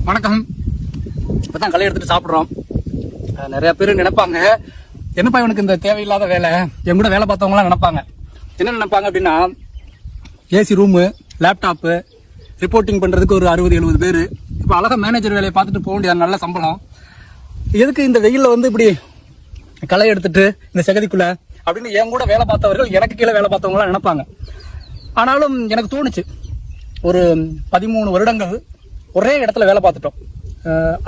வணக்கம். இப்பதான் களை எடுத்துட்டு சாப்பிட்றோம். நிறைய பேர் நினைப்பாங்க, என்னப்பா இவனுக்கு இந்த தேவையில்லாத வேலை, என் கூட வேலை பார்த்தவங்களாம் நினைப்பாங்க. என்ன நினைப்பாங்க அப்படின்னா, ஏசி ரூமு, லேப்டாப்பு, ரிப்போர்ட்டிங் பண்ணுறதுக்கு ஒரு 60-70 பேர். இப்போ அழகாக மேனேஜர் வேலையை பார்த்துட்டு போக வேண்டியது, நல்ல சம்பளம். எதுக்கு இந்த வெயிலில் வந்து இப்படி களை எடுத்துட்டு இந்த செகதிக்குள்ள அப்படின்னு என் கூட வேலை பார்த்தவர்கள், எனக்கு கீழே வேலை பார்த்தவங்களாம் நினைப்பாங்க. ஆனாலும் எனக்கு தோணுச்சு, ஒரு 13 வருடங்கள் ஒரே இடத்துல வேலை பார்த்துட்டோம்.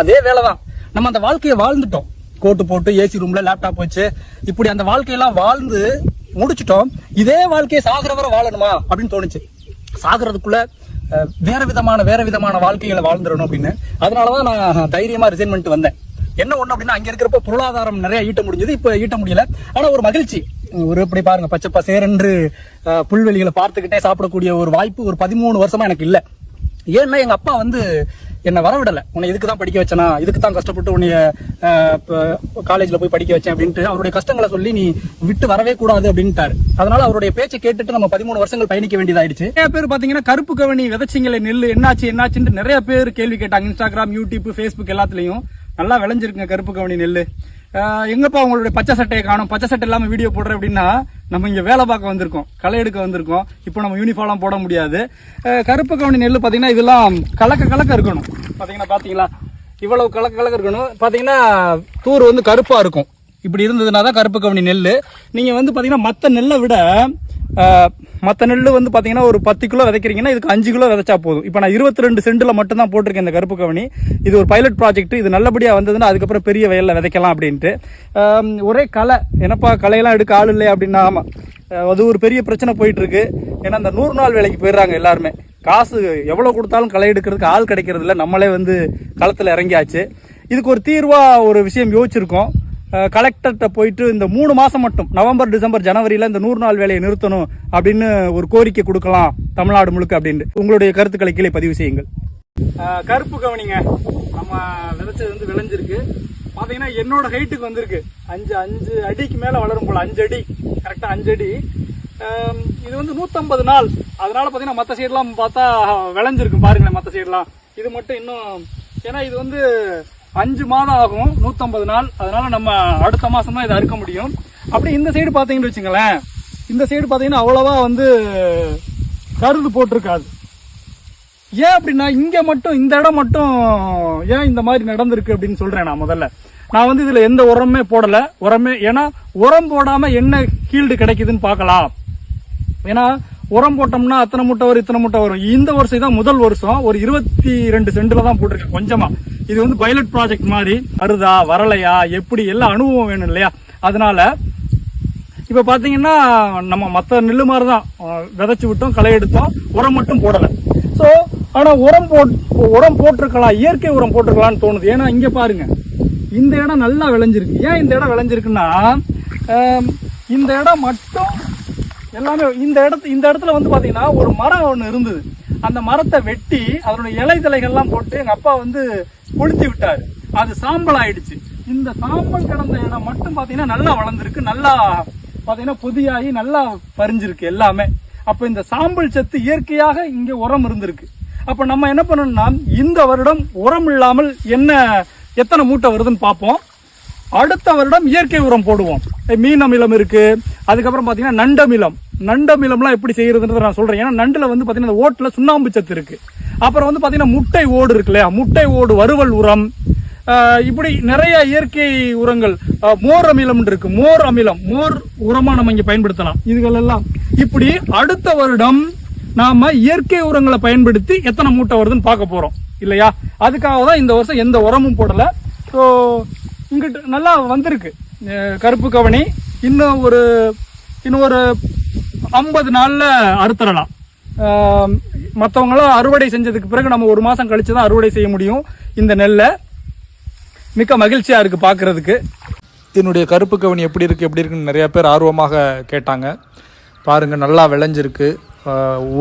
அதே வேலை தான், நம்ம அந்த வாழ்க்கையை வாழ்ந்துட்டோம். கோட்டு போட்டு ஏசி ரூம்ல லேப்டாப் வச்சு இப்படி அந்த வாழ்க்கையெல்லாம் வாழ்ந்து முடிச்சுட்டோம். இதே வாழ்க்கையை சாகிற வரை வாழணுமா அப்படின்னு தோணுச்சு. சாகிறதுக்குள்ள வேற விதமான வாழ்க்கைகளை வாழ்ந்துடணும் அப்படின்னு. அதனாலதான் நான் தைரியமா ரிசைன் பண்ணிட்டு வந்தேன். என்ன ஒண்ணு அப்படின்னா, அங்க இருக்கிறப்ப பொருளாதாரம் நிறைய ஈட்ட முடிஞ்சது, இப்ப ஈட்ட முடியல. ஆனா ஒரு மகிழ்ச்சி, ஒரு இப்படி பாருங்க, பச்சை பசேரென்று புல்வெளிகளை பார்த்துக்கிட்டே சாப்பிடக்கூடிய ஒரு வாய்ப்பு ஒரு 13 வருஷமா எனக்கு இல்லை. ஏன்னா எங்க அப்பா வந்து என்னை வரவிடலை. உன்னை இதுக்கு தான் படிக்க வச்சனா, இதுக்கு தான் கஷ்டப்பட்டு உன்னைய காலேஜ்ல போய் படிக்க வச்சேன் அப்படின்ட்டு அவருடைய கஷ்டங்களை சொல்லி நீ விட்டு வரவே கூடாது அப்படின்ட்டாரு. அதனால அவருடைய பேச்சை கேட்டுட்டு நம்ம 13 வருஷங்கள் பயணிக்க வேண்டியதாயிடுச்சு. நிறைய பேர் பாத்தீங்கன்னா, கருப்பு கவனி விதைச்சிங்களே நெல் என்னாச்சுன்னு நிறைய பேர் கேள்வி கேட்டாங்க. இன்ஸ்டாகிராம், யூடியூப், ஃபேஸ்புக் எல்லாத்துலயும் நல்லா விளைஞ்சிருக்குங்க கருப்பு கவனி நெல். எங்கப்பா உங்களுடைய பச்சை சட்டையை காணும், பச்சை சட்டை இல்லாம வீடியோ போடுறேன் அப்படின்னா, நம்ம இங்க வேலை பார்க்க வந்திருக்கோம், களை எடுக்க வந்திருக்கோம். இப்போ நம்ம யூனிஃபார்ம் போட முடியாது. கருப்பு கவனி நெல் பாத்தீங்கன்னா இதெல்லாம் கலக்க இருக்கணும். பாத்தீங்களா இவ்வளவு கலக்க இருக்கணும். பாத்தீங்கன்னா தூர் வந்து கருப்பா இருக்கும். இப்படி இருந்ததுன்னா தான் கருப்பு கவனி நெல். நீங்க வந்து பாத்தீங்கன்னா மத்த நெல்லை விட மற்ற நெல் வந்து பார்த்தீங்கன்னா ஒரு 10 கிலோ விதைக்கிறீங்கன்னா இதுக்கு 5 கிலோ விதைச்சா போதும். இப்போ நான் 22 சென்டில் மட்டும் தான் போட்டிருக்கேன் இந்த கருப்பு கவனி. இது ஒரு பைலட் ப்ராஜெக்ட். இது நல்லபடியாக வந்ததுன்னா அதுக்கப்புறம் பெரிய வயலில் விதைக்கலாம் அப்படின்ட்டு. ஒரே களை, என்னப்பா களையெல்லாம் எடுக்க ஆள் இல்லை அப்படின்னா, ஆமாம், அது ஒரு பெரிய பிரச்சனை போயிட்டு இருக்கு. ஏன்னா இந்த 100 நாள் வேலைக்கு போயிடுறாங்க எல்லாருமே. காசு எவ்வளோ கொடுத்தாலும் களை எடுக்கிறதுக்கு ஆள் கிடைக்கிறது இல்லை. நம்மளே வந்து களத்தில் இறங்கியாச்சு. இதுக்கு ஒரு தீர்வாக ஒரு விஷயம் யோசிச்சிருக்கோம். கலெக்டர்கிட்ட போயிட்டு இந்த 3 மாசம் மட்டும், நவம்பர், டிசம்பர், ஜனவரியில இந்த 100 நாள் வேலையை நிறுத்தணும் அப்படின்னு ஒரு கோரிக்கை கொடுக்கலாம் தமிழ்நாடு முழுக்க அப்படின்ட்டு. உங்களுடைய கருத்துக்களை கீழே பதிவு செய்யுங்கள். கருப்பு கவனிங்க நம்ம விதைச்சது வந்து விளைஞ்சிருக்கு. பாத்தீங்கன்னா என்னோட ஹைட்டுக்கு வந்திருக்கு. 5 அடிக்கு மேல வளரும் போல. 5 அடி, கரெக்டா 5 அடி. இது வந்து 150 நாள். அதனால பாத்தீங்கன்னா மற்ற சைடுலாம் பார்த்தா விளைஞ்சிருக்கும் பாருங்களேன். மற்ற சைடுலாம் இது மட்டும் இன்னும், ஏன்னா இது வந்து 5 மாதம் ஆகும், 150 நாள். அதனால நம்ம அடுத்த மாசம் தான் இதை அறுக்க முடியும். அப்படி இந்த சைடு பாத்தீங்கன்னு வச்சுங்களேன், இந்த சைடு பாத்தீங்கன்னா அவ்வளவா வந்து கருது போட்டிருக்காது. ஏன் அப்படின்னா, இங்க மட்டும் இந்த இடம் மட்டும் ஏன் இந்த மாதிரி நடந்திருக்கு அப்படின்னு சொல்றேன். நான் வந்து இதுல எந்த உரமே போடல. ஏன்னா உரம் போடாம என்ன ஹீல்டு கிடைக்குதுன்னு பார்க்கலாம். ஏன்னா உரம் போட்டோம்னா அத்தனை மூட்டை வரும், இத்தனை மூட்டை வரும். இந்த வருஷம் தான் முதல் வருஷம் ஒரு 22 சென்ட்ல தான் போட்டிருக்கேன் கொஞ்சமா. இது வந்து பைலட் ப்ராஜெக்ட் மாதிரி, வருதா வரலையா எப்படி எல்லாம் அனுபவம் வேணும் இல்லையா. அதனால இப்ப பாத்தீங்கன்னா நம்ம மற்ற நெல்லு மாதிரி தான் விதைச்சு விட்டோம், களை எடுத்தோம், உரம் மட்டும் போடல. சோ ஆனா உரம் போட்டிருக்கலாம், இயற்கை உரம் போட்டிருக்கலாம்னு தோணுது. ஏன்னா இங்க பாருங்க, இந்த இடம் நல்லா விளைஞ்சிருக்கு. ஏன் இந்த இடம் விளைஞ்சிருக்குன்னா, இந்த இடம் மட்டும் எல்லாமே இந்த இடத்துல வந்து பாத்தீங்கன்னா ஒரு மரம் ஒண்ணு இருந்தது. அந்த மரத்தை வெட்டி அதனுடைய இலை தலைகள்லாம் போட்டு எங்க அப்பா வந்து கொளுத்தி விட்டாரு. அது சாம்பல் ஆயிடுச்சு. இந்த சாம்பல் கிடந்த இடம் மட்டும் பாத்தீங்கன்னா நல்லா வளர்ந்துருக்கு, நல்லா பாத்தீங்கன்னா புதியாகி நல்லா பறிஞ்சிருக்கு எல்லாமே. அப்ப இந்த சாம்பல் சத்து இயற்கையாக இங்க உரம் இருந்திருக்கு. அப்ப நம்ம என்ன பண்ணணும்னா, இந்த வருடம் உரம் இல்லாமல் எத்தனை மூட்டை வருதுன்னு பார்ப்போம். அடுத்த வருடம் இயற்கை உரம் போடுவோம். மீன் அமிலம் இருக்கு, அதுக்கப்புறம் பாத்தீங்கன்னா நண்டமிலம்லாம் எப்படி செய்யறதுன்றத நான் சொல்றேன். ஏன்னா நண்டுல வந்து பாத்தீங்கன்னா ஓட்டுல சுண்ணாம்பு சத்து இருக்கு. அப்புறம் வந்து பாத்தீங்கன்னா முட்டை ஓடு இருக்கு இல்லையா, முட்டை ஓடு வறுவல் உரம், இப்படி நிறைய இயற்கை உரங்கள். மோர் அமிலம் இருக்கு, மோர் உரமா நம்ம இங்க பயன்படுத்தலாம். இதுகள் எல்லாம் இப்படி அடுத்த வருடம் நாம இயற்கை உரங்களை பயன்படுத்தி எத்தனை மூட்டை வருதுன்னு பார்க்க போறோம் இல்லையா. அதுக்காக தான் இந்த வருஷம் எந்த உரமும் போடல. ஸோ இங்கிட்ட நல்லா வந்திருக்கு கருப்பு கவனி. இன்னும் ஒரு 50 நாள்ல அறுத்தரலாம். மற்றவங்களாம் அறுவடை செஞ்சதுக்கு பிறகு நம்ம 1 மாசம் கழிச்சு தான் அறுவடை செய்ய முடியும் இந்த நெல்லை. மிக்க மகிழ்ச்சியா இருக்கு பாக்குறதுக்கு. என்னுடைய கருப்பு கவனி எப்படி இருக்குன்னு நிறைய பேர் ஆர்வமாக கேட்டாங்க. பாருங்க, நல்லா விளைஞ்சிருக்கு.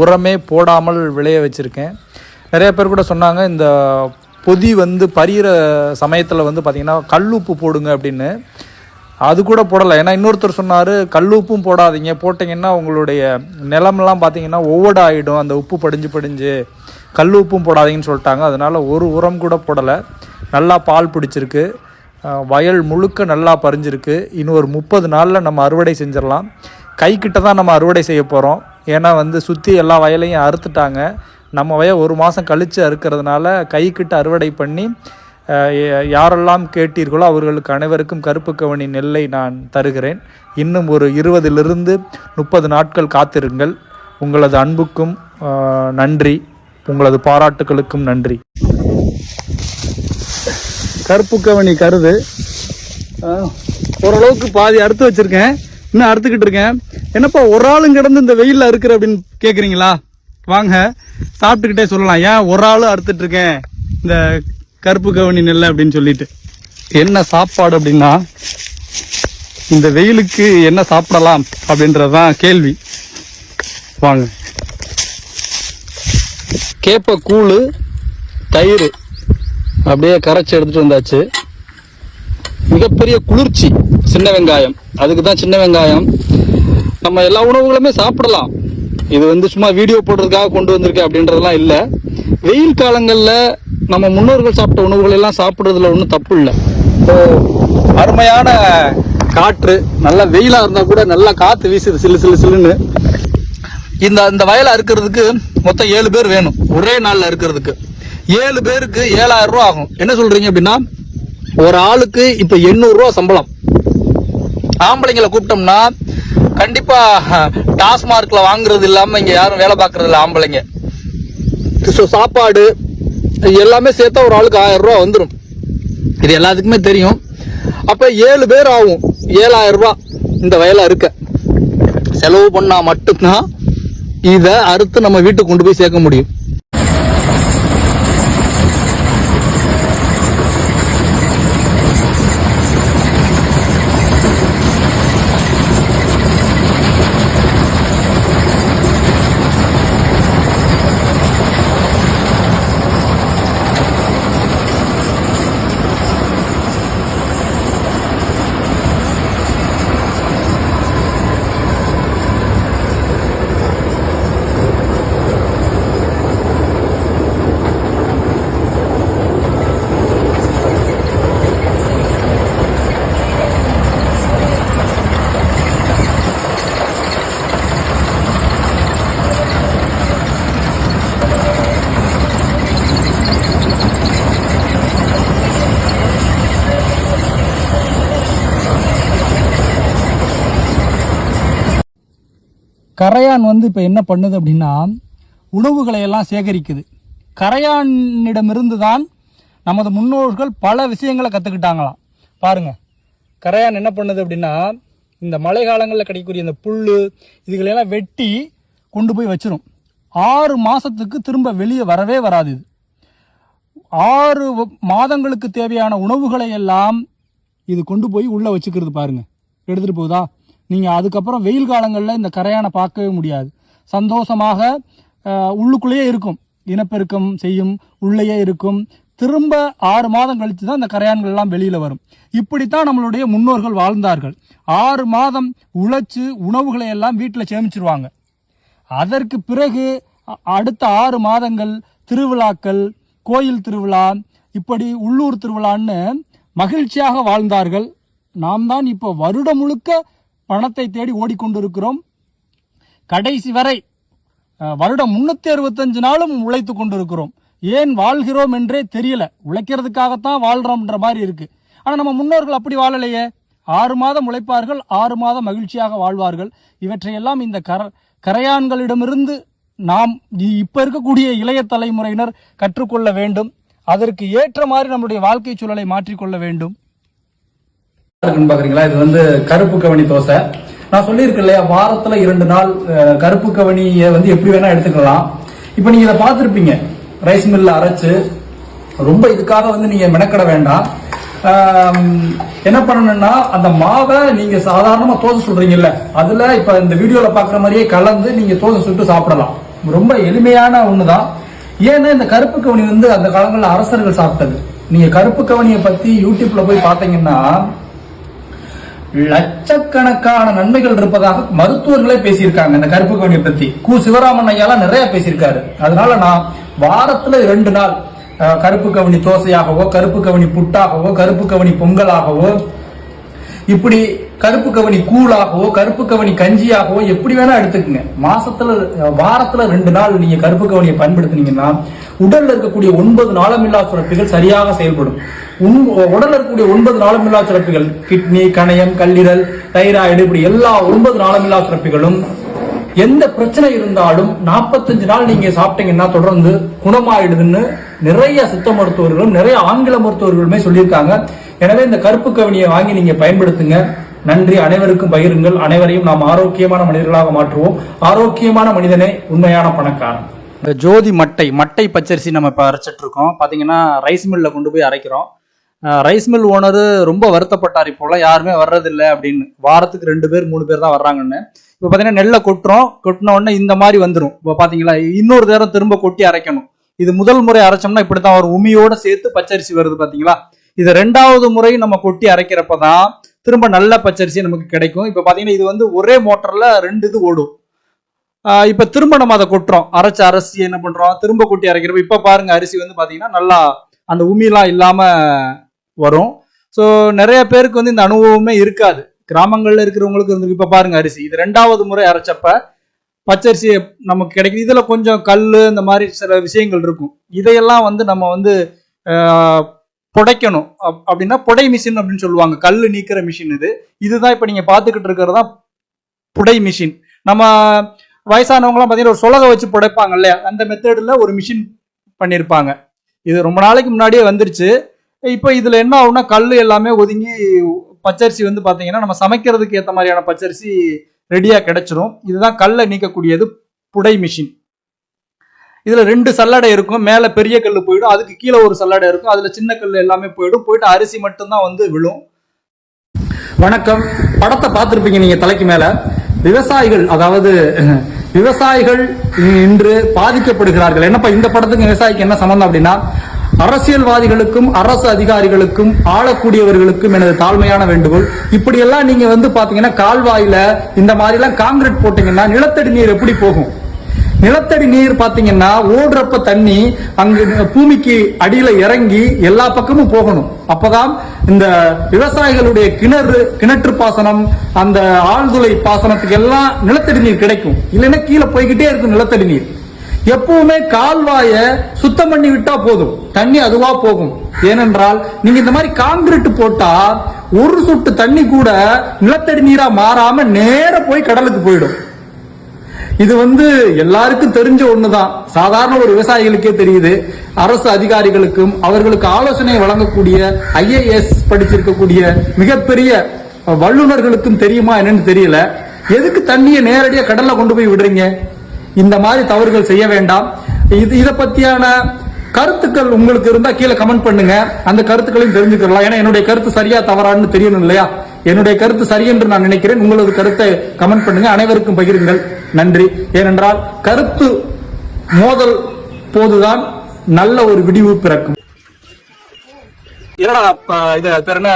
உரமே போடாமல் விளைய வச்சிருக்கேன். நிறைய பேர் கூட சொன்னாங்க, இந்த பொதி வந்து பறிகிற சமயத்தில் வந்து பார்த்தீங்கன்னா கல்லுப்பு போடுங்க அப்படின்னு. அது கூட போடலை. ஏன்னா இன்னொருத்தர் சொன்னார், கல்லுப்பும் போடாதீங்க, போட்டிங்கன்னா உங்களுடைய நிலமெல்லாம் பார்த்தீங்கன்னா ஒவ்வொரு ஆகிடும், அந்த உப்பு படிஞ்சு கல் உப்பும் போடாதீங்கன்னு சொல்லிட்டாங்க. அதனால் ஒரு உரம் கூட போடலை. நல்லா பால் பிடிச்சிருக்கு. வயல் முழுக்க நல்லா பறிஞ்சிருக்கு. இன்னும் ஒரு 30 நாளில் நம்ம அறுவடை செஞ்சிடலாம். கைக்கிட்ட தான் நம்ம அறுவடை செய்ய போகிறோம். ஏன்னா சுற்றி எல்லா வயலையும் அறுத்துட்டாங்க. நம்ம வயல் 1 மாதம் கழித்து அறுக்கிறதுனால கைக்கிட்ட அறுவடை பண்ணி யாரெல்லாம் கேட்டீர்களோ அவர்களுக்கு அனைவருக்கும் கருப்பு கவனி நெல்லை நான் தருகிறேன். இன்னும் ஒரு 20 to 30 நாட்கள் காத்திருங்கள். உங்களது அன்புக்கும் நன்றி, உங்களது பாராட்டுகளுக்கும் நன்றி. கருப்பு கவனி கருது ஓரளவுக்கு பாதி அறுத்து வச்சிருக்கேன். இன்னும் அறுத்துக்கிட்டு இருக்கேன். என்னப்பா ஒரு ஆளும் கிடந்து இந்த வெயில்ல அறுக்கிற அப்படின்னு கேக்குறீங்களா? வாங்க சாப்பிட்டுக்கிட்டே சொல்லலாம். ஏன் ஒரு ஆளு அறுத்துட்டு இருக்கேன் இந்த கருப்பு கவனி நெல்லை அப்படின்னு சொல்லிட்டு. என்ன சாப்பாடு அப்படின்னா, இந்த வெயிலுக்கு என்ன சாப்பிடலாம் அப்படின்றதுதான் கேள்வி. வாங்க. கேப்ப கூழு, தயிர் அப்படியே கரைச்சி எடுத்துட்டு வந்தாச்சு. மிகப்பெரிய குளிர்ச்சி. சின்ன வெங்காயம், அதுக்கு தான் சின்ன வெங்காயம். நம்ம எல்லா உணவுகளுமே சாப்பிடலாம். இது சும்மா வீடியோ போடுறதுக்காக கொண்டு வந்திருக்கேன் அப்படின்றதெல்லாம் இல்லை. வெயில் காலங்களில் நம்ம முன்னோர்கள் சாப்பிட்ட உணவுகள் எல்லாம் சாப்பிட்றதுல ஒன்றும் தப்பு இல்லை. அருமையான காற்று, நல்ல வெயிலாக இருந்தால் கூட நல்லா காற்று வீசுது சில்லு சில்லு சில்லுன்னு. இந்த வயலை அறுக்கிறதுக்கு மொத்தம் 7 பேர் வேணும். ஒரே நாளில் அறுக்கிறதுக்கு 7 பேருக்கு 7000 ரூபா ஆகும். என்ன சொல்றீங்க அப்படின்னா, ஒரு ஆளுக்கு இப்ப 800 ரூபா சம்பளம். ஆம்பளைங்களை கூப்பிட்டோம்னா கண்டிப்பா டாஸ்மார்க்ல வாங்குறது இல்லாம இங்க யாரும் வேலை பார்க்கறது இல்லை ஆம்பளைங்க. சாப்பாடு எல்லாமே சேர்த்தா ஒரு ஆளுக்கு 1000 ரூபா வந்துடும். இது எல்லாத்துக்குமே தெரியும். அப்ப 7 பேர் ஆகும். 7000 ரூபா இந்த வயலை அறுக்க செலவு பண்ணா மட்டும்தான் இதை அறுத்து நம்ம வீட்டுக்கு கொண்டு போய் சேர்க்க முடியும். கரையான் இப்போ என்ன பண்ணுது அப்படின்னா, உணவுகளை எல்லாம் சேகரிக்குது. கரையானிடமிருந்து தான் நமது முன்னோர்கள் பல விஷயங்களை கற்றுக்கிட்டாங்களாம். பாருங்க, கரையான் என்ன பண்ணுது அப்படின்னா, இந்த மழை காலங்களில் கிடைக்கக்கூடிய இந்த புல் இதுகளெல்லாம் வெட்டி கொண்டு போய் வச்சிரும். 6 மாதத்துக்கு திரும்ப வெளியே வரவே வராது. இது 6 மாதங்களுக்கு தேவையான உணவுகளை எல்லாம் இது கொண்டு போய் உள்ளே வச்சுக்கிறது. பாருங்க, எடுத்துகிட்டு போகுதா. நீங்கள் அதுக்கப்புறம் வெயில் காலங்களில் இந்த கரையானை பார்க்கவே முடியாது. சந்தோஷமாக உள்ளுக்குள்ளேயே இருக்கும், இனப்பெருக்கம் செய்யும், உள்ளேயே இருக்கும். திரும்ப 6 மாதம் கழித்து தான் இந்த கரையான்கள் எல்லாம் வெளியில் வரும். இப்படித்தான் நம்மளுடைய முன்னோர்கள் வாழ்ந்தார்கள். 6 மாதம் உழைச்சு உணவுகளை எல்லாம் வீட்டில் சேமிச்சிருவாங்க. அதற்கு பிறகு அடுத்த 6 மாதங்கள் திருவிழாக்கள், கோயில் திருவிழா, இப்படி உள்ளூர் திருவிழான்னு மகிழ்ச்சியாக வாழ்ந்தார்கள். நாம் தான் இப்போ வருடம் முழுக்க பணத்தை தேடி ஓடிக்கொண்டிருக்கிறோம். கடைசி வரை வருடம் 365 நாளும் உழைத்து கொண்டிருக்கிறோம். ஏன் வாழ்கிறோம் என்றே தெரியல. உழைக்கிறதுக்காகத்தான் வாழ்றோம்ன்ற மாதிரி இருக்கு. ஆனா நம்ம முன்னோர்கள் அப்படி வாழலையே. 6 மாதம் உழைப்பார்கள், 6 மாதம் மகிழ்ச்சியாக வாழ்வார்கள். இவற்றையெல்லாம் இந்த கரையான்களிடமிருந்து நாம் இப்ப இருக்கக்கூடிய இளைய தலைமுறையினர் கற்றுக்கொள்ள வேண்டும். அதற்கு ஏற்ற மாதிரி நம்முடைய வாழ்க்கை சூழலை மாற்றிக்கொள்ள வேண்டும். பாக்குறீங்களா, இது கருப்பு கவனி தோசை. நான் சொல்லியிருக்கேன் இல்லையா, வாரத்துல 2 நாள் கருப்பு கவனியை எப்படி வேணா எடுத்துக்கலாம். இப்ப நீங்க இதை பார்த்திருப்பீங்க, ரைஸ் மில்ல அரைச்சு. ரொம்ப இதுக்காக நீங்க மெனக்கட வேண்டாம். என்ன பண்ணணும்னா, அந்த மாவை நீங்க சாதாரணமா தோசை சுடுறீங்கல்ல, அதுல இப்ப இந்த வீடியோல பாக்குற மாதிரியே கலந்து நீங்க தோசை சுட்டு சாப்பிடலாம். ரொம்ப எளிமையான ஒண்ணுதான். ஏன்னா இந்த கருப்பு கவனி அந்த காலங்களில் அரசர்கள் சாப்பிட்டது. நீங்க கருப்பு கவனியை பத்தி யூடியூப்ல போய் பாத்தீங்கன்னா லட்சக்கணக்கான நன்மைகள் இருப்பதாக மருத்துவர்களே பேசியிருக்காங்க. இந்த கருப்பு கவனியை பத்தி சிவராமன் ஐயாலாம் நிறைய பேசியிருக்காரு. அதனால நான் வாரத்துல 2 நாள் கருப்பு கவனி தோசையாகவோ, கருப்பு கவனி புட்டாகவோ, கருப்பு கவனி பொங்கலாகவோ, இப்படி கருப்பு கவனி கூழாகவோ, கருப்பு கவனி கஞ்சியாகவோ எப்படி வேணா எடுத்துக்கங்க. வாரத்துல 2 நாள் நீங்க கருப்பு கவனியை பயன்படுத்தினீங்கன்னா உடல்ல இருக்கக்கூடிய 9 நாளமில்லா சுரப்பிகள் சரியாக செயல்படும். உடல்ல இருக்கக்கூடிய 9 நாளமில்லா சுரப்பிகள், கிட்னி, கணையம், கல்லீரல், தைராய்டு, இப்படி எல்லா 9 நாளமில்லா சுரப்பிகளும் எந்த பிரச்சனை இருந்தாலும் 45 நாள் நீங்க சாப்பிட்டீங்கன்னா தொடர்ந்து குணமாயிடுதுன்னு நிறைய சித்த மருத்துவர்களும் நிறைய ஆங்கில மருத்துவர்களுமே சொல்லியிருக்காங்க. எனவே இந்த கருப்பு கவனியை வாங்கி நீங்க பயன்படுத்துங்க. நன்றி. அனைவருக்கும் பகிருங்கள். அனைவரையும் நாம் ஆரோக்கியமான மனிதர்களாக மாற்றுவோம். ஆரோக்கியமான மனிதனே உண்மையான பணக்காரன். இந்த ஜோதி மட்டை பச்சரிசி நம்ம இப்போ அரைச்சிட்டு இருக்கோம். பார்த்தீங்கன்னா ரைஸ் மில்ல கொண்டு போய் அரைக்கிறோம். ரைஸ் மில் ஓனர் ரொம்ப வருத்தப்பட்டார், இப்போலாம் யாருமே வர்றதில்லை அப்படின்னு. வாரத்துக்கு 2 பேர் 3 பேர் தான் வர்றாங்கன்னு. இப்போ பார்த்தீங்கன்னா நெல்லை கொட்டின உடனே இந்த மாதிரி வந்துடும். இப்போ பார்த்தீங்களா, இன்னொரு நேரம் திரும்ப கொட்டி அரைக்கணும். இது முதல் முறை அரைச்சோம்னா இப்படித்தான் ஒரு உமியோட சேர்த்து பச்சரிசி வருது பார்த்தீங்களா. இது 2வது முறை நம்ம கொட்டி அரைக்கிறப்பதான் திரும்ப நல்ல பச்சரிசி நமக்கு கிடைக்கும். இப்போ பார்த்தீங்கன்னா இது வந்து ஒரே மோட்டர்ல 2 இது ஓடும். இப்ப திரும்ப நம்ம அதை கொட்டுறோம். அரைச்ச அரிசி என்ன பண்றோம், திரும்ப கொட்டி அரைக்கிறப்ப இப்ப பாருங்க அரிசி வந்து பாத்தீங்கன்னா நல்லா அந்த உமிலாம் இல்லாம வரும். ஸோ நிறைய பேருக்கு வந்து இந்த அனுபவமே இருக்காது. கிராமங்கள்ல இருக்கிறவங்களுக்கு இருந்து இப்ப பாருங்க அரிசி இது 2வது முறை அரைச்சப்ப பச்சரிசி நமக்கு கிடைக்குது. இதுல கொஞ்சம் கல் இந்த மாதிரி சில விஷயங்கள் இருக்கும். இதையெல்லாம் வந்து நம்ம வந்து புடைக்கணும் அப்படின்னா புடை மிஷின் அப்படின்னு சொல்லுவாங்க. கல் நீக்கிற மிஷின் இதுதான் இப்ப நீங்க பாத்துக்கிட்டு இருக்கிறதா புடை மிஷின். நம்ம வயசானவங்களாம் பார்த்தீங்கன்னா ஒரு சொலகை வச்சு புடைப்பாங்க இல்லையா, அந்த மெத்தடில் ஒரு மிஷின் பண்ணியிருப்பாங்க. இது ரொம்ப நாளைக்கு முன்னாடியே வந்துருச்சு. இப்போ இதில் என்ன ஆகும்னா கல் எல்லாமே ஒதுங்கி பச்சரிசி வந்து பார்த்தீங்கன்னா நம்ம சமைக்கிறதுக்கு ஏற்ற மாதிரியான பச்சரிசி ரெடியாக கிடைச்சிரும். இதுதான் கல்லை நீக்கக்கூடியது புடை மிஷின். இதில் 2 சல்லடை இருக்கும். மேலே பெரிய கல் போயிடும், அதுக்கு கீழே ஒரு சல்லடை இருக்கும், அதில் சின்ன கல் எல்லாமே போயிட்டு அரிசி மட்டும்தான் வந்து விழும். வணக்கம். படத்தை பார்த்துருப்பீங்க நீங்க தலைக்கு மேல. விவசாயிகள் இன்று பாதிக்கப்படுகிறார்கள். என்னப்பா இந்த படத்துக்கு விவசாயிக்கு என்ன சம்பந்தம் அப்படின்னா, அரசியல்வாதிகளுக்கும் அரசு அதிகாரிகளுக்கும் ஆளக்கூடியவர்களுக்கும் எனது தாழ்மையான வேண்டுகோள். இப்படி எல்லாம் நீங்க வந்து பாத்தீங்கன்னா கால்வாயில இந்த மாதிரி எல்லாம் காங்கிரீட் போட்டீங்கன்னா நிலத்தடி நீர் எப்படி போகும்? நிலத்தடி நீர் பாத்தீங்கன்னா ஓடுறப்ப தண்ணி அங்கு பூமிக்கு அடியில இறங்கி எல்லா பக்கமும் போகணும். அப்பதான் இந்த விவசாயிகளுடைய கிணற்று பாசனம், அந்த ஆழ்துளை பாசனத்துக்கு எல்லாம் நிலத்தடி நீர் கிடைக்கும். இல்லைன்னா கீழே போய்கிட்டே இருக்கும் நிலத்தடி நீர். எப்பவுமே கால்வாய சுத்தம் பண்ணி விட்டா போதும், தண்ணி அதுவா போகும். ஏனென்றால் நீங்க இந்த மாதிரி காங்கிரீட் போட்டா ஒரு சொட்டு தண்ணி கூட நிலத்தடி நீரா மாறாம நேர போய் கடலுக்கு போயிடும். இது வந்து எல்லாருக்கும் தெரிஞ்ச ஒண்ணுதான். சாதாரண ஒரு விவசாயிகளுக்கே தெரியுது. அரசு அதிகாரிகளுக்கும் அவர்களுக்கு ஆலோசனை வழங்கக்கூடிய IAS படிச்சிருக்கக்கூடிய மிகப்பெரிய வல்லுநர்களுக்கும் தெரியுமா என்னன்னு தெரியல. எதுக்கு தண்ணியை நேரடியா கடல்ல கொண்டு போய் விடுறீங்க? இந்த மாதிரி தவறுகள் செய்ய வேண்டாம். இத பத்தியான கருத்துக்கள் உங்களுக்கு இருந்தா கீழே கமெண்ட் பண்ணுங்க. அந்த கருத்துக்களையும் தெரிஞ்சுக்கலாம். ஏன்னா என்னுடைய கருத்து சரியா தவறான்னு தெரியணும் இல்லையா? என்னுடைய கருத்து சரி என்று நான் நினைக்கிறேன். உங்களது கருத்தை கமெண்ட் பண்ணுங்க. அனைவருக்கும் பகிருங்கள். நன்றி. ஏனென்றால் கருத்து மோதல் போதுதான் நல்ல ஒரு விடிவு பிறக்கும். என்னடா இது பேர் என்ன,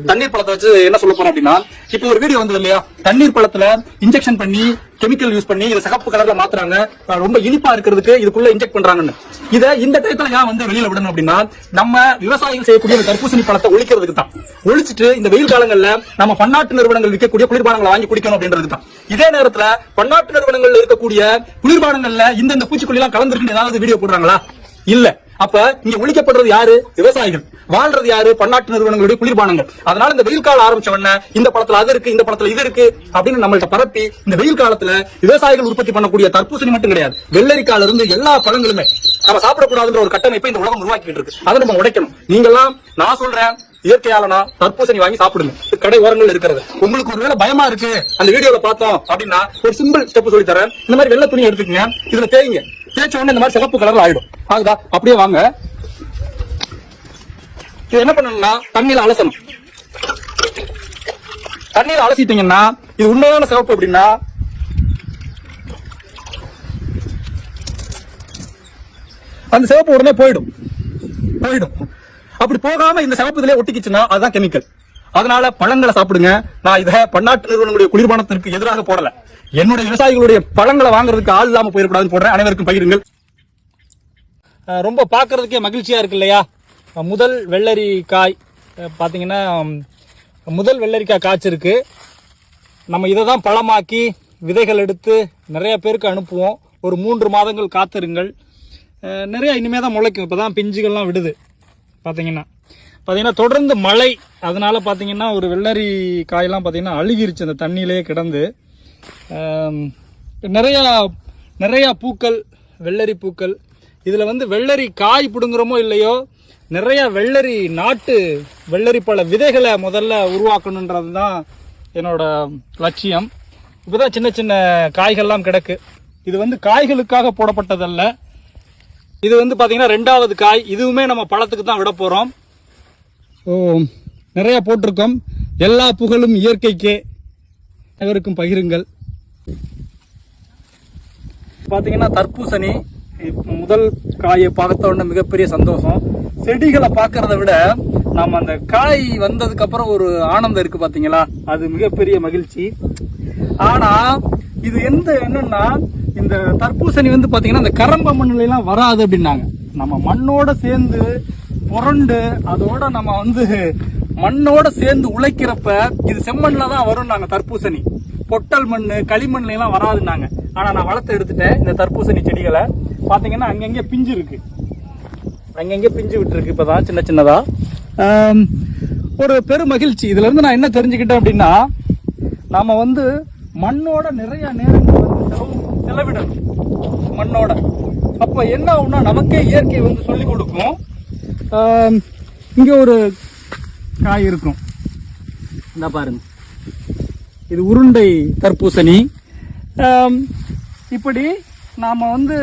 தண்ணீர் பழத்தை வச்சு என்ன சொல்ல போறோம் அப்படின்னா, இப்போ ஒரு வீடியோ வந்தது இல்லையா, தண்ணீர் பழத்துல இன்ஜெக்ஷன் பண்ணி கெமிக்கல் யூஸ் பண்ணி இதை சிகப்பு கலர்ல மாத்துறாங்க, ரொம்ப இனிப்பா இருக்கிறதுக்கு இதுக்குள்ள இன்ஜெக்ட் பண்றாங்கன்னு. இதை இந்த டைத்துல ஏன் வந்து வெளியில விடணும் அப்படின்னா, நம்ம விவசாயிகள் செய்யக்கூடிய தர்பூசணி பழத்தை ஒழிக்கிறதுக்கு தான். ஒழிச்சிட்டு இந்த வெயில் காலங்கள்ல நம்ம பன்னாட்டு நிறுவனங்கள் விற்கக்கூடிய குளிர்பானங்களை வாங்கி குடிக்கணும் அப்படின்றதுக்கு தான். இதே நேரத்துல பன்னாட்டு நிறுவனங்கள்ல இருக்கக்கூடிய குளிர்பானங்கள்ல இந்த பூச்சிக்கொல்லி எல்லாம் கலந்துருக்கு ஏதாவது வீடியோ போடுறாங்களா? இல்ல. அப்ப இங்க ஒழிக்கப்படுறது யாரு? விவசாயிகள். வாழ்றது யாரு? பன்னாட்டு நிறுவனங்களுடைய குளிர்பானங்கள். அதனால இந்த வெயில் காலம் ஆரம்பிச்ச உடனே இந்த பழத்துல அது இருக்கு, இந்த பழத்துல இது இருக்கு அப்படின்னு நம்மள்ட்ட பரப்பி இந்த வெயில் காலத்துல விவசாயிகள் உற்பத்தி பண்ணக்கூடிய தர்பூசணி மட்டும் கிடையாது, வெள்ளரிக்கால இருந்து எல்லா பழங்களுமே நம்ம சாப்பிடக்கூடாதுன்ற ஒரு கட்டமைப்பை இந்த உலகம் உருவாக்கிட்டு இருக்கு. அதை நம்ம உடைக்கணும். நீங்கெல்லாம் நான் சொல்றேன், இயற்கையாலனா தர்பூசணி வாங்கி சாப்பிடுங்க. கடை ஓரங்கள் இருக்கிறது. உங்களுக்கு ஒருவேளை பயமா இருக்கு அந்த வீடியோல பார்த்தோம் அப்படின்னா ஒரு சிம்பிள் ஸ்டெப் சொல்லி தரேன். இந்த மாதிரி வெள்ளை துணி எடுத்துக்கங்க, இதுல தேய்ங்க. தேய்ச்ச உடனே இந்த மாதிரி சிகப்பு கலர்ல ஆயிடும். ஆகுதா? அப்படியே வாங்க. இது என்ன பண்ணணும்னா தண்ணியில அலசணும். தண்ணியில அலசிட்டீங்கன்னா இது உண்மையான சிவப்பு அப்படின்னா அந்த சிவப்பு உடனே போயிடும். அப்படி போகாம இந்த சிவப்பு இதுல ஒட்டிக்கிச்சுன்னா அதுதான் கெமிக்கல். அதனால பழங்களை சாப்பிடுங்க. நான் இதை பன்னாட்டு நிறுவனங்களுடைய குளிர்பானத்திற்கு எதிராக போடல. என்னுடைய விவசாயிகளுடைய பழங்களை வாங்குறதுக்கு ஆள் இல்லாம போயிடக்கூடாதுன்னு போடுறேன். அனைவருக்கும் பகிருங்கள். ரொம்ப பார்க்கறதுக்கே மகிழ்ச்சியா இருக்கு இல்லையா? முதல் வெள்ளரி காய் பார்த்தீங்கன்னா முதல் வெள்ளரிக்காய் காய்ச்சிருக்கு. நம்ம இதை தான் பழமாக்கி விதைகள் எடுத்து நிறைய பேருக்கு அனுப்புவோம். ஒரு 3 மாதங்கள் காத்திருங்கள். நிறைய இனிமே தான் முளைக்கும். இப்போ தான் பிஞ்சுகள்லாம் விடுது. பார்த்தீங்கன்னா தொடர்ந்து மழை, அதனால பார்த்தீங்கன்னா ஒரு வெள்ளரி காயெல்லாம் பார்த்தீங்கன்னா அழுகிருச்சு அந்த தண்ணியிலே கிடந்து. நிறையா பூக்கள், வெள்ளரி பூக்கள். இதில் வந்து வெள்ளரி காய் பிடுங்குறோமோ இல்லையோ, நிறைய வெள்ளரி நாட்டு வெள்ளரி பழ விதைகளை முதல்ல உருவாக்கணுன்றது தான் என்னோட லட்சியம். இப்போதான் சின்ன சின்ன காய்கள்லாம் கிடக்கு. இது வந்து காய்களுக்காக போடப்பட்டதல்ல. இது வந்து பார்த்தீங்கன்னா 2வது காய். இதுவுமே நம்ம பழத்துக்கு தான் விட போகிறோம். நிறைய போட்டிருக்கோம். எல்லா புகழும் இயற்கைக்கே. அனைவருக்கும் பகிருங்கள். பார்த்தீங்கன்னா தர்பூசணி முதல் காயை பார்த்த உடனே மிகப்பெரிய சந்தோஷம். செடிகளை பார்க்கறத விட நம்ம அந்த காய் வந்ததுக்கு அப்புறம் ஒரு ஆனந்தம் இருக்கு பாத்தீங்களா, அது மிகப்பெரிய மகிழ்ச்சி. ஆனா இது என்னன்னா இந்த தர்பூசணி வந்து பாத்தீங்கன்னா இந்த கரம்ப மண்ணுல எல்லாம் வராது அப்படின்னாங்க. நம்ம மண்ணோட சேர்ந்து புரண்டு அதோட நம்ம வந்து மண்ணோட சேர்ந்து உழைக்கிறப்ப இது செம்மண்ல தான் வரும். நாங்க தர்பூசணி பொட்டல் மண்ணு களிமண்ல எல்லாம் வராதுன்னாங்க. ஆனா நான் வளர்த்து எடுத்துட்டேன் இந்த தர்பூசணி செடிகளை. பாத்தீங்கன்னா அங்கங்க பிஞ்சு இருக்கு, அங்கங்க பிஞ்சு விட்டுருக்கு. இப்பதான் சின்ன சின்னதா ஒரு பெரு மகிழ்ச்சி. இதுல இருந்து நான் என்ன தெரிஞ்சுக்கிட்டேன் அப்படின்னா, நாம வந்து மண்ணோட நிறைய நேரங்கள் வந்து செலவிடணும் மண்ணோட. அப்ப என்ன ஆகும்னா நமக்கே இயற்கை வந்து சொல்லி கொடுக்கும். இங்க ஒரு காய் இருக்கும், இந்த பாருங்க, இது உருண்டை தர்பூசணி. இப்படி நாம வந்து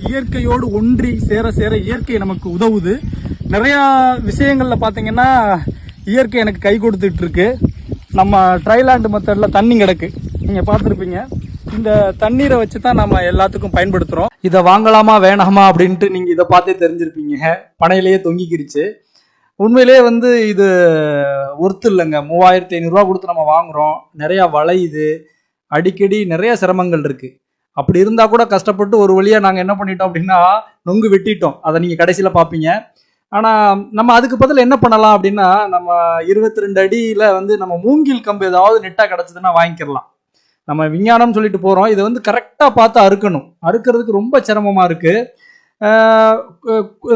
இயற்கையோடு ஒன்றி சேர சேர இயற்கை நமக்கு உதவுது. நிறைய விஷயங்கள்ல பாத்தீங்கன்னா இயற்கை எனக்கு கை கொடுத்துட்டு இருக்கு. நம்ம ட்ரைலாண்ட் மெத்தட்ல தண்ணி கிடக்கு, நீங்க பார்த்துருப்பீங்க. இந்த தண்ணீரை வச்சு தான் நம்ம எல்லாத்துக்கும் பயன்படுத்துறோம். இதை வாங்கலாமா வேணாமா அப்படின்ட்டு நீங்க இதை பார்த்தே தெரிஞ்சிருப்பீங்க. பனையிலேயே தொங்கிக்கிடுச்சு. உண்மையிலேயே வந்து இது ஒர்த்து இல்லைங்க. 3500 ரூபா கொடுத்து நம்ம வாங்குறோம். நிறைய வளையுது, அடிக்கடி நிறைய சிரமங்கள் இருக்கு. அப்படி இருந்தா கூட கஷ்டப்பட்டு ஒரு வழியா நாங்க என்ன பண்ணிட்டோம் அப்படின்னா நொங்கு வெட்டிட்டோம். அதை நீங்க கடைசியில பாப்பீங்க. ஆனா நம்ம அதுக்கு பதில் என்ன பண்ணலாம் அப்படின்னா, நம்ம 22 அடியில வந்து நம்ம மூங்கில் கம்பு ஏதாவது நெட்டா கிடைச்சதுன்னா வாங்கிக்கலாம். நம்ம விஞ்ஞானம் சொல்லிட்டு போறோம். இதை வந்து கரெக்டா பார்த்து அறுக்கணும். அறுக்கிறதுக்கு ரொம்ப சிரமமா இருக்கு.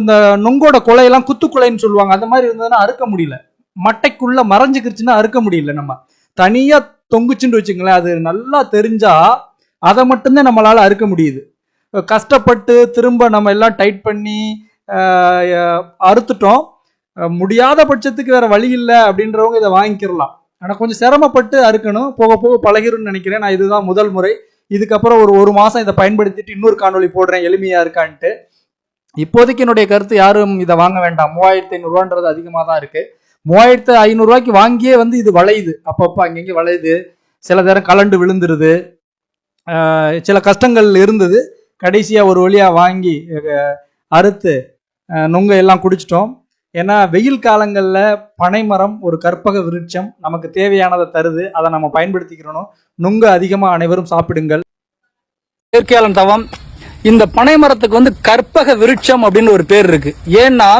இந்த நொங்கோட கொலையெல்லாம் குத்துக்குலைன்னு சொல்லுவாங்க, அந்த மாதிரி இருந்ததுன்னா அறுக்க முடியல. மட்டைக்குள்ள மறைஞ்சுக்கிருச்சுன்னா அறுக்க முடியல. நம்ம தனியா தொங்குச்சுன்னு வச்சுங்களேன், அது நல்லா தெரிஞ்சா அதை மட்டும்தான் நம்மளால அறுக்க முடியுது. கஷ்டப்பட்டு திரும்ப நம்ம எல்லாம் டைட் பண்ணி அறுத்துட்டோம். முடியாத பட்சத்துக்கு வேற வழி இல்லை அப்படின்றவங்க இதை வாங்கிக்கிறலாம். ஆனால் கொஞ்சம் சிரமப்பட்டு அறுக்கணும். போக போக பழகிரும்னு நினைக்கிறேன். நான் இதுதான் முதல் முறை. இதுக்கப்புறம் ஒரு மாசம் இதை பயன்படுத்திட்டு இன்னொரு காணொலி போடுறேன் எளிமையா இருக்கான்ட்டு. இப்போதைக்கு என்னுடைய கருத்து, யாரும் இதை வாங்க வேண்டாம். 3500 ரூபான்றது அதிகமாக தான் இருக்கு. 3500 ரூபாய்க்கு வாங்கியே வந்து இது வளையுது, அப்பப்போ அங்கங்கே வளையுது, சில நேரம் கலண்டு விழுந்துருது, சில கஷ்டங்கள் இருந்தது. கடைசியா ஒரு வழியா வாங்கி அறுத்து நொங்க எல்லாம் குடிச்சிட்டோம். ஏன்னா வெயில் காலங்கள்ல பனைமரம் ஒரு கற்பக விருட்சம், நமக்கு தேவையானதை தருது. அதை நம்ம பயன்படுத்திக்கிறோம். நொங்கு அதிகமா அனைவரும் சாப்பிடுங்கள். இயற்கையாளன் தவம். இந்த பனை மரத்துக்கு வந்து கற்பக விருட்சம் அப்படின்னு ஒரு பேர் இருக்கு. ஏன்னா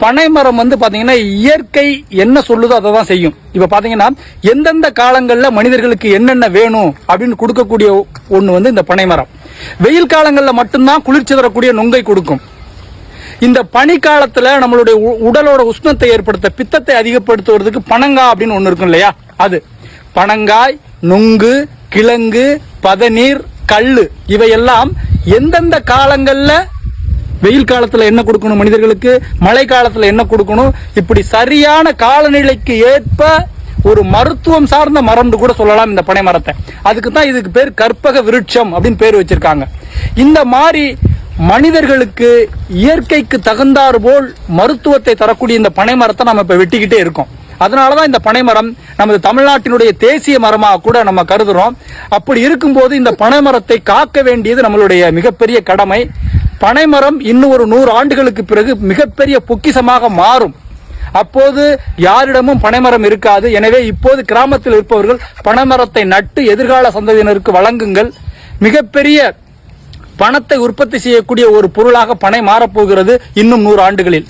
பனைமரம் வந்து பாத்தீங்கன்னா இயற்கை என்ன சொல்லுதோ அதை தான் செய்யும். இப்ப பாத்தீங்கன்னா எந்தெந்த காலங்கள்ல மனிதர்களுக்கு என்னென்ன வேணும் அப்படின்னு கொடுக்கக்கூடிய ஒண்ணு வந்து இந்த பனைமரம். வெயில் காலங்கள்ல மட்டும்தான் குளிர்ச்சி தரக்கூடிய நொங்கை கொடுக்கும். இந்த பனிக்காலத்துல நம்மளுடைய உடலோட உஷ்ணத்தை ஏற்படுத்த, பித்தத்தை அதிகப்படுத்துவதற்கு பனங்காய் அப்படின்னு ஒண்ணு இருக்கும் இல்லையா, அது பனங்காய், நொங்கு, கிழங்கு, பதநீர், கல்லு, இவையெல்லாம் எந்தெந்த காலங்கள்ல வெயில் காலத்துல என்ன கொடுக்கணும் மனிதர்களுக்கு, மழை காலத்துல என்ன கொடுக்கணும், இப்படி சரியான காலநிலைக்கு ஏற்ப ஒரு மருத்துவம் சார்ந்த மரம் கூட சொல்லலாம் இந்த பனை மரத்தை. அதுக்கு தான் இதுக்கு பேர் கற்பக விருட்சம் அப்படின்னு பேர் வச்சிருக்காங்க. இந்த மாதிரி மனிதர்களுக்கு இயற்கைக்கு தகுந்தாறு போல் மருத்துவத்தை தரக்கூடிய இந்த பனை மரத்தை நம்ம இப்ப வெட்டிக்கிட்டே இருக்கோம். அதனாலதான் இந்த பனைமரம் நமது தமிழ்நாட்டினுடைய தேசிய மரமாக கூட நம்ம கருதுறோம். அப்படி இருக்கும்போது இந்த பனைமரத்தை காக்க வேண்டியது நம்மளுடைய மிகப்பெரிய கடமை. பனைமரம் இன்னும் ஒரு 100 ஆண்டுகளுக்கு பிறகு மிகப்பெரிய பொக்கிஷமாக மாறும். அப்போது யாரிடமும் பனைமரம் இருக்காது. எனவே இப்போது கிராமத்தில் இருப்பவர்கள் பனைமரத்தை நட்டு எதிர்கால சந்ததியினருக்கு வழங்குங்கள். மிகப்பெரிய பணத்தை உற்பத்தி செய்யக்கூடிய ஒரு பொருளாக பனை மாறப்போகிறது இன்னும் 100 ஆண்டுகளில்.